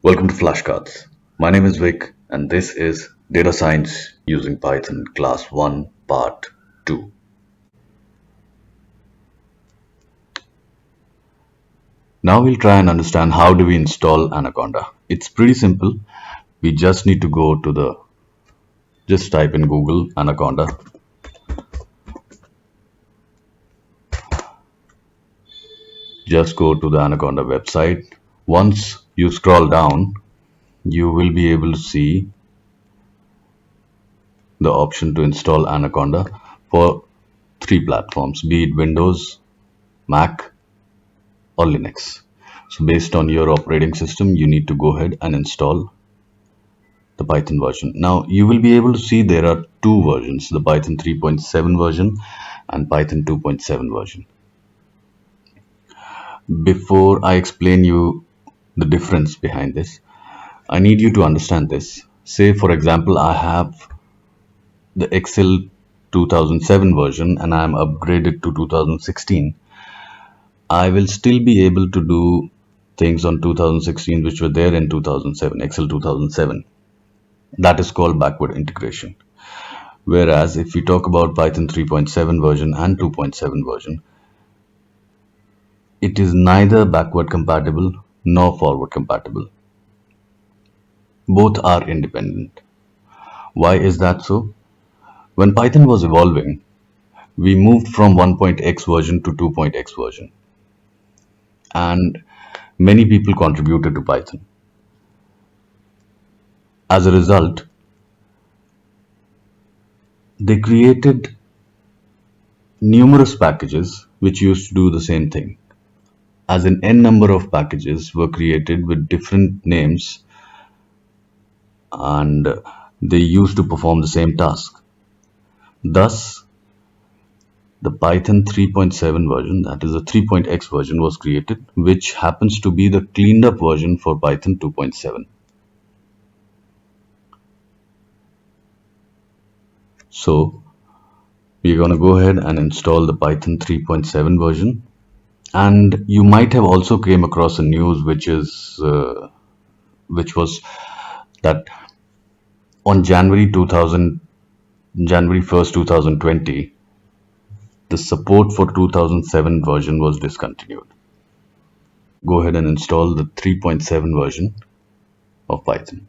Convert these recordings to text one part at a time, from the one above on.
Welcome to Flashcards. My name is Vic, and this is Data Science using Python Class 1 Part 2. Now we'll try and understand how do we install Anaconda. It's pretty simple. We just need to go to just type in Google Anaconda. Just go to the Anaconda website. Once you scroll down, you will be able to see the option to install Anaconda for three platforms, be it Windows, Mac, or Linux. So based on your operating system, you need to go ahead and install the Python version. Now you will be able to see there are two versions, the Python 3.7 version and Python 2.7 version. Before I explain you the difference behind this, I need you to understand this. Say for example, I have the Excel 2007 version and I am upgraded to 2016. I will still be able to do things on 2016 which were there in 2007, Excel 2007. That is called backward integration. Whereas if we talk about Python 3.7 version and 2.7 version, it is neither backward compatible nor forward compatible. Both are independent. Why is that so? When Python was evolving, we moved from 1.x version to 2.x version, and many people contributed to Python. As a result, they created numerous packages which used to do the same thing. As in n number of packages were created with different names and they used to perform the same task. Thus, the Python 3.7 version, that is the 3.x version, was created, which happens to be the cleaned up version for Python 2.7. So we're going to go ahead and install the Python 3.7 version. And you might have also came across a news which was that on January 1st, 2020, the support for 2007 version was discontinued. Go ahead and install the 3.7 version of Python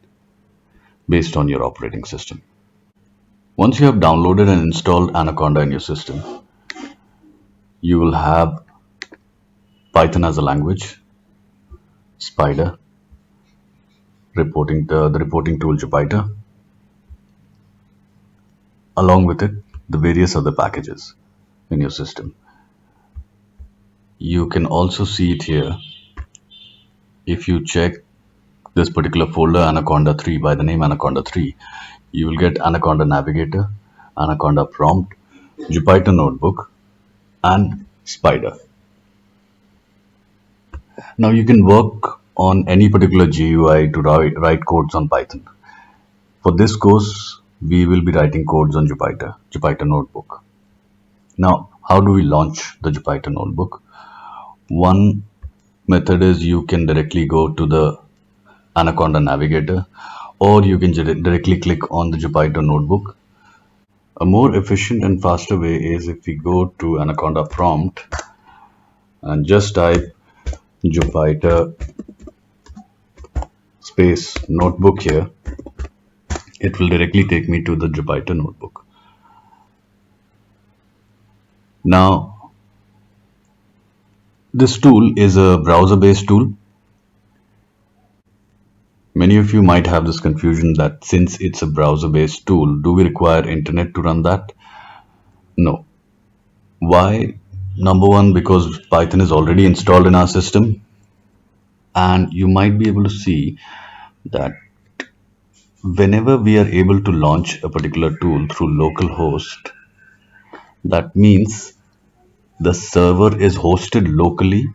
based on your operating system. Once you have downloaded and installed Anaconda in your system, you will have Python as a language, Spider, the reporting tool Jupyter, along with it the various other packages in your system. You can also see it here. If you check this particular folder, Anaconda 3, by the name Anaconda 3, you will get Anaconda Navigator, Anaconda Prompt, Jupyter Notebook, and Spider. Now you can work on any particular GUI to write codes on Python. For this course, we will be writing codes on Jupyter Notebook. Now, how do we launch the Jupyter Notebook? One method is you can directly go to the Anaconda Navigator, or you can directly click on the Jupyter Notebook. A more efficient and faster way is if we go to Anaconda Prompt and just type Jupyter space notebook here, it will directly take me to the Jupyter Notebook. Now, this tool is a browser-based tool. Many of you might have this confusion that since it's a browser-based tool, do we require internet to run that? No. Why? Number one, because Python is already installed in our system, and you might be able to see that whenever we are able to launch a particular tool through localhost, that means the server is hosted locally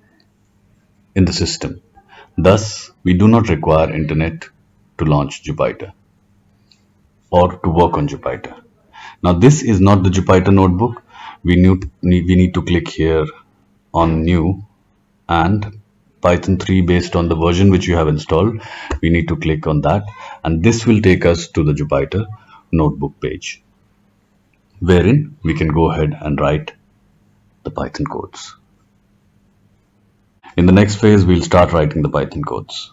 in the system. Thus, we do not require internet to launch Jupyter or to work on Jupyter. Now, this is not the Jupyter Notebook. We need to click here on New, and Python 3 based on the version which you have installed. We need to click on that, and this will take us to the Jupyter notebook page, wherein we can go ahead and write the Python codes. In the next phase, we'll start writing the Python codes.